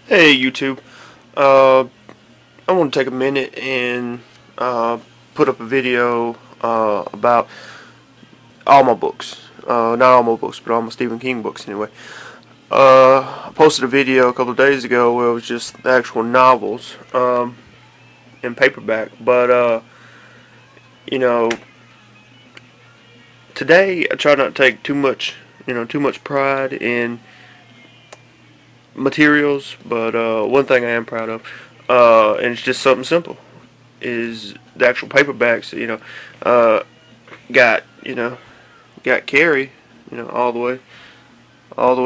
Hey YouTube, uh, I want to take a minute and put up a video about all my books. Not all my books, but all my Stephen King books anyway. I posted a video a couple of days ago where it was just the actual novels in paperback. But you know, today I try not to take too much pride in materials. But one thing I am proud of, and it's just something simple, is the actual paperbacks. Uh, got got Carrie, all the way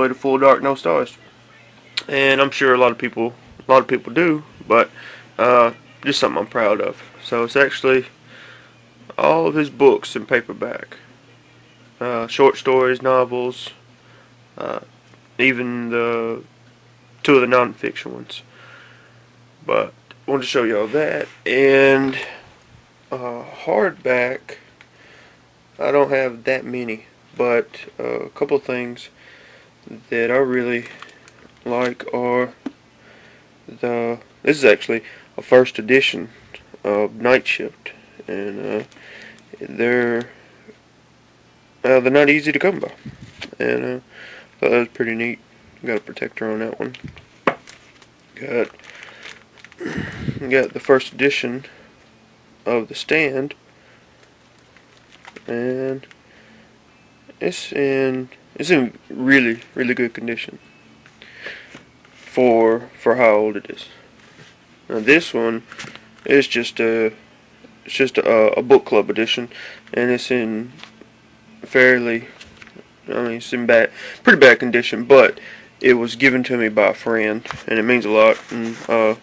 to Full Dark No Stars, and I'm sure a lot of people do, but just something I'm proud of. So it's actually all of his books in paperback, short stories, novels, uh, even the two of the nonfiction ones. But I wanted to show y'all that, and hardback. I don't have that many, but a couple of things that I really like are this is actually a first edition of Night Shift, and they're not easy to come by, and I thought that was pretty neat. Got a protector on that one. Got got the first edition of The Stand, and it's in really good condition for how old it is. Now this one is just a book club edition, and it's in fairly, it's in pretty bad condition, but it was given to me by a friend, and it means a lot. And so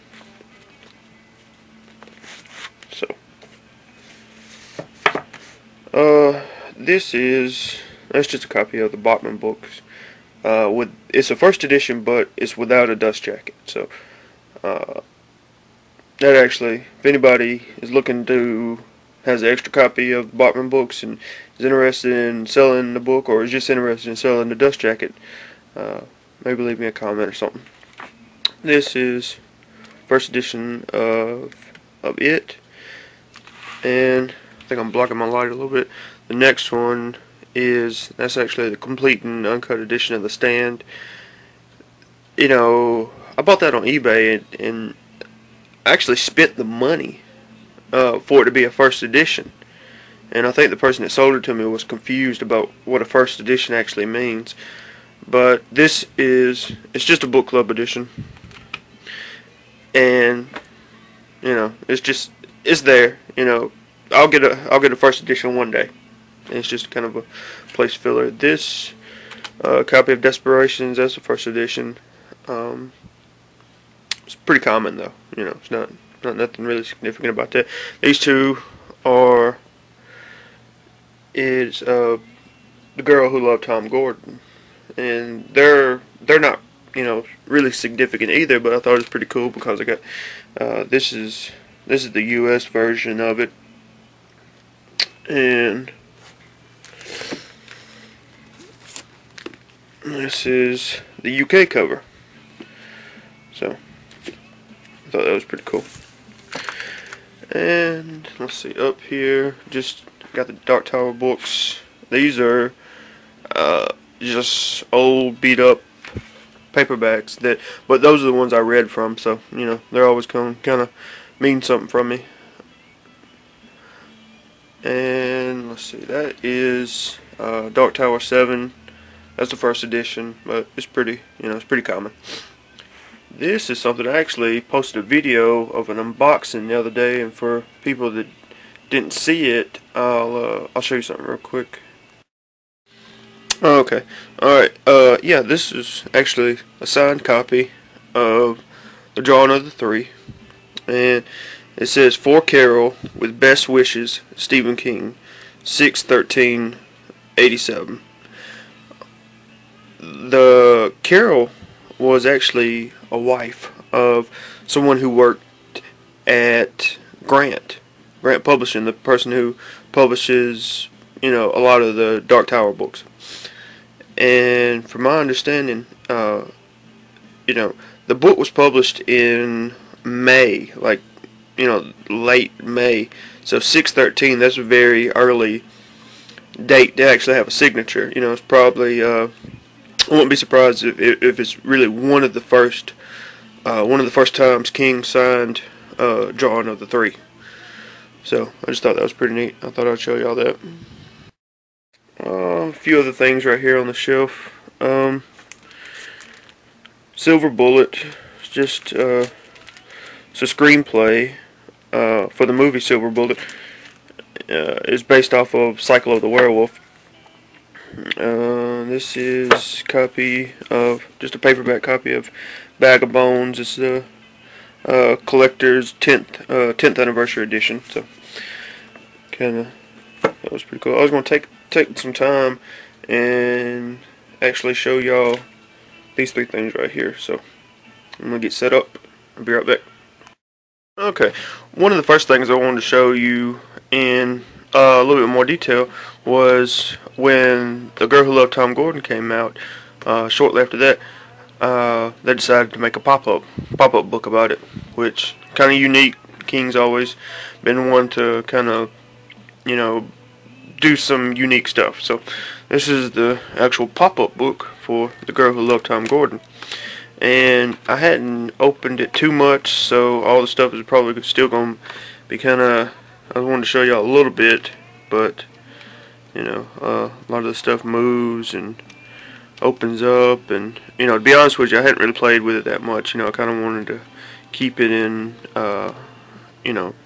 that's just a copy of the Bachman books. It's a first edition, but it's without a dust jacket. So that actually, if anybody is looking to has an extra copy of the Bachman books and is interested in selling the book, or is just interested in selling the dust jacket, maybe leave me a comment or something. This is first edition of it, and I think I'm blocking my light a little bit. The next one that's actually the complete and uncut edition of The Stand. I bought that on eBay, and I actually spent the money for it to be a first edition. And I think the person that sold it to me was confused about what a first edition actually means. But it's just a book club edition, and it's there. I'll get a first edition one day. And it's just kind of a place filler. This copy of Desperations, that's the first edition. It's pretty common though. It's not nothing really significant about that. These two is The Girl Who Loved Tom Gordon, and they're not really significant either. But I thought it was pretty cool because I got this is the U.S. version of it, and this is the UK cover. So I thought that was pretty cool. And let's see, up here, just got the Dark Tower books. These are just old, beat up paperbacks but those are the ones I read from. So they're always kind of mean something from me. And let's see, that is Dark Tower 7. That's the first edition, but it's pretty common. This is something I actually posted a video of an unboxing the other day, and for people that didn't see it, I'll show you something real quick. Okay, all right. Yeah, this is actually a signed copy of The Drawing of the Three, and it says, "For Carol, with best wishes, Stephen King, 6/13/87." The Carol was actually a wife of someone who worked at Grant Publishing, the person who publishes a lot of the Dark Tower books. And from my understanding, the book was published in May, like, late May. So 6/13, that's a very early date to actually have a signature. It's probably, I wouldn't be surprised if it's really one of the first times King signed Drawing of the Three. So I just thought that was pretty neat. I thought I'd show y'all that. A few other things right here on the shelf. Silver Bullet. It's just it's a screenplay for the movie Silver Bullet. Is based off of Cycle of the Werewolf. This is just a paperback copy of Bag of Bones. It's the collector's 10th anniversary edition. So that was pretty cool. I was going to take some time and actually show y'all these three things right here. So I'm going to get set up. I'll be right back. Okay, one of the first things I wanted to show you in a little bit more detail was when The Girl Who Loved Tom Gordon came out. Shortly after that, they decided to make a pop-up book about it, which kind of unique. King's always been one to kind of, do some unique stuff. So this is the actual pop-up book for The Girl Who Loved Tom Gordon. And I hadn't opened it too much, so all the stuff is probably still going to be kind of, I wanted to show y'all a little bit, but, a lot of the stuff moves and opens up, and, to be honest with you, I hadn't really played with it that much. I kind of wanted to keep it in,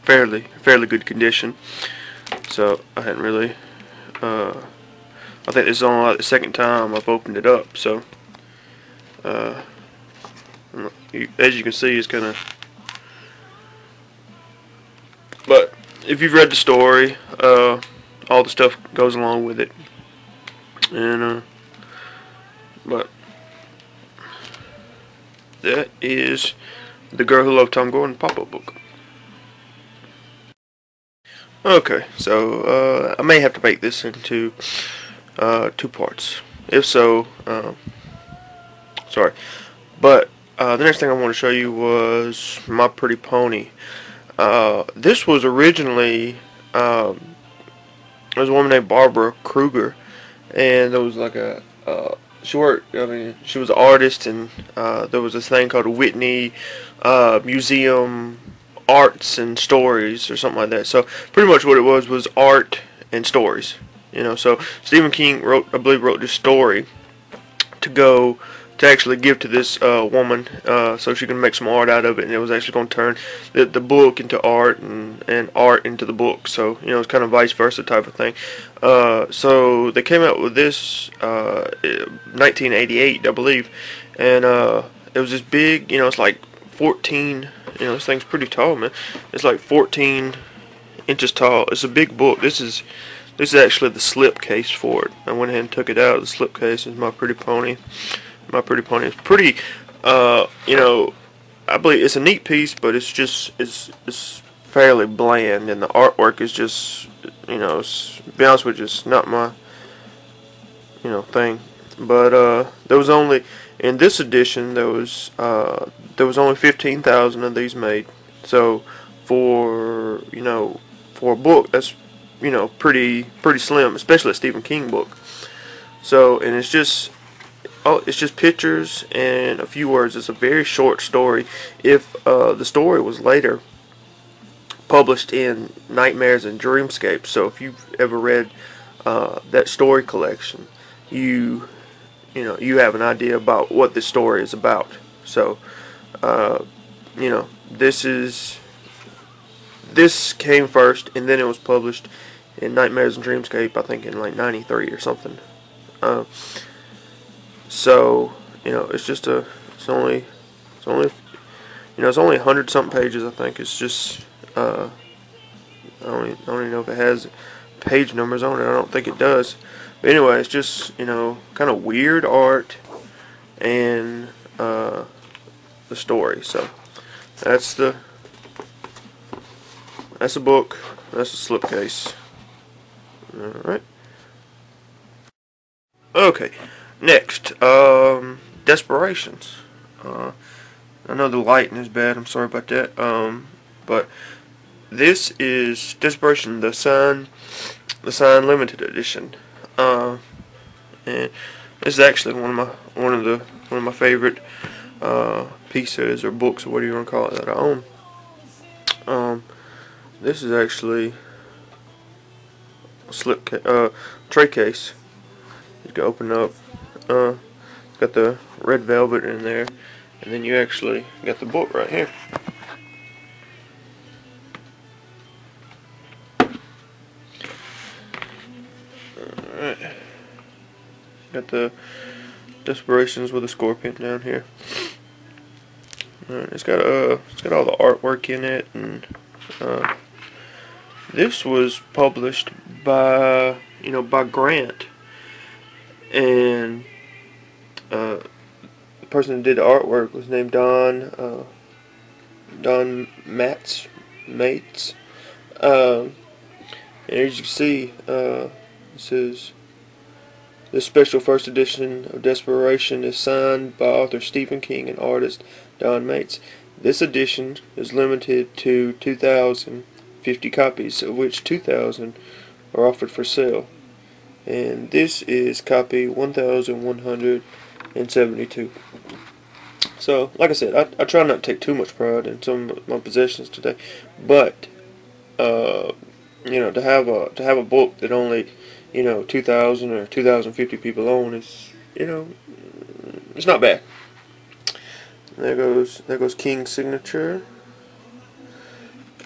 fairly good condition. So I hadn't really, I think this is only like the second time I've opened it up, so, as you can see, it's kind of, but if you've read the story, all the stuff goes along with it, and but that is The Girl Who Loved Tom Gordon pop-up book. Okay, so I may have to make this into 2 parts. If so, sorry. But the next thing I want to show you was My Pretty Pony. This was originally, there was a woman named Barbara Kruger, and there was like she was an artist, and there was this thing called a Whitney Museum Arts and Stories or something like that. So pretty much what it was art and stories. So Stephen King I believe wrote this story to actually give to this woman, so she can make some art out of it, and it was actually going to turn the book into art, and art into the book. So it's kind of vice versa type of thing. So they came out with this 1988, I believe, and it was this big. It's like 14. This thing's pretty tall, man. It's like 14 inches tall. It's a big book. This is actually the slip case for it. I went ahead and took it out of the slip case. It's My Pretty Pony. My Pretty Pony is pretty, I believe it's a neat piece, but it's fairly bland, and the artwork is just, to be honest with you, it's not my, thing. But there was only, in this edition, there was only 15,000 of these made. So for a book, that's pretty slim, especially a Stephen King book. So, and it's just pictures and a few words. It's a very short story. If the story was later published in Nightmares and Dreamscapes, so if you've ever read that story collection, you have an idea about what this story is about. So this came first, and then it was published in Nightmares and Dreamscape, I think in like '93 or something. So it's only 100 something pages, I think. It's just I don't even know if it has page numbers on it. I don't think it does. But anyway, it's just kind of weird art and the story. So that's the book. That's the slipcase. All right. Okay. Next, Desperations. I know the lighting is bad. I'm sorry about that. But this is Desperation, the Sign Limited Edition. And this is actually one of my favorite pieces or books or whatever you want to call it that I own. This is actually a tray case. You can open up. It's got the red velvet in there, and then you actually got the book right here. Alright. Got the Desperations with a scorpion down here. It's got all the artwork in it, and this was published by Grant, and the person that did the artwork was named Don Mates. And as you can see, this is this special first edition of Desperation is signed by author Stephen King and artist Don Mates. This edition is limited to 2,050 copies, of which 2,000 are offered for sale. And this is copy 1,172. So, like I said, I try not to take too much pride in some of my possessions today, but to have a book that only 2,000 or 2,050 people own is it's not bad. There goes King's signature,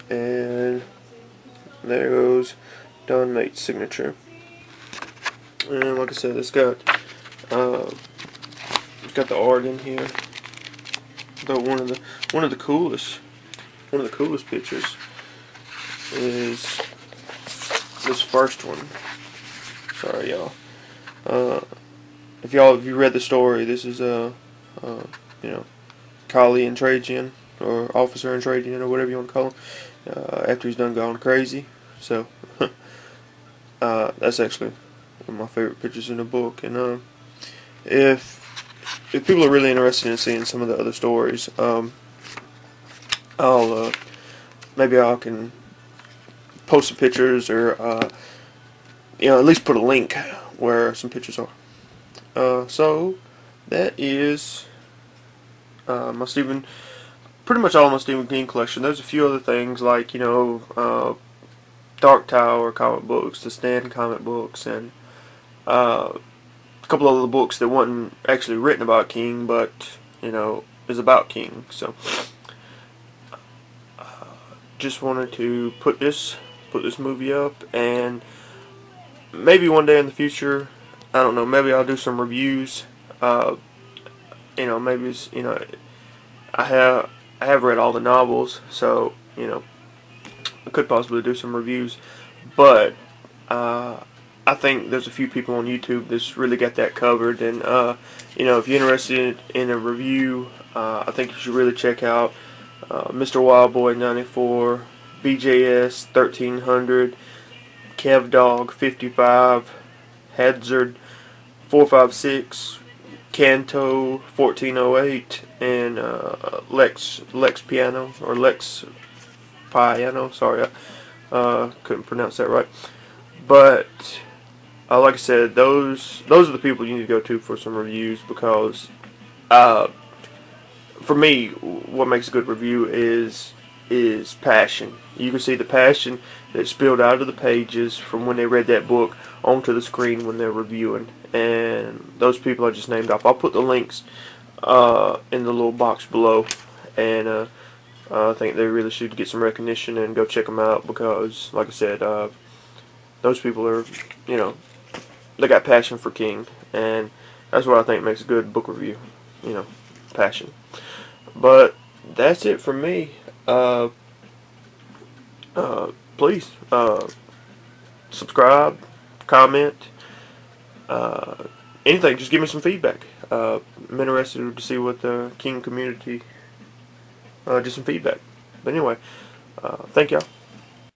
and there goes Don Mates' signature. And like I said, it's got the art in here. Though one of the coolest pictures is this first one. Sorry, y'all. If you read the story, this is Collie and Trajan, or Officer and Trajan, or whatever you want to call him, after he's done gone crazy. So that's actually one of my favorite pictures in the book. And if people are really interested in seeing some of the other stories, maybe I can post some pictures, or at least put a link where some pictures are. So that is pretty much all my Stephen King collection. There's a few other things like Dark Tower comic books, the Stand comic books, and a couple other books that wasn't actually written about King, but is about King. So just wanted to put this movie up, and maybe one day in the future, I don't know, maybe I'll do some reviews. Maybe it's, I have read all the novels, so I could possibly do some reviews. But I think there's a few people on YouTube that's really got that covered, and if you're interested in a review, I think you should really check out Mr. Wildboy 94, BJS 1300, Kev Dog 55, Hadzard 456, Canto 1408, and Lex Piano, or Lex Piano. Sorry, I couldn't pronounce that right. But like I said, those are the people you need to go to for some reviews, because for me, what makes a good review is passion. You can see the passion that spilled out of the pages from when they read that book onto the screen when they're reviewing. And those people I just named off, I'll put the links in the little box below. And I think they really should get some recognition and go check them out, because, like I said, those people are, they got passion for King, and that's what I think makes a good book review. Passion. But that's it from me. Please subscribe, comment, anything. Just give me some feedback. I'm interested to see what the King community, just some feedback. But anyway, thank y'all.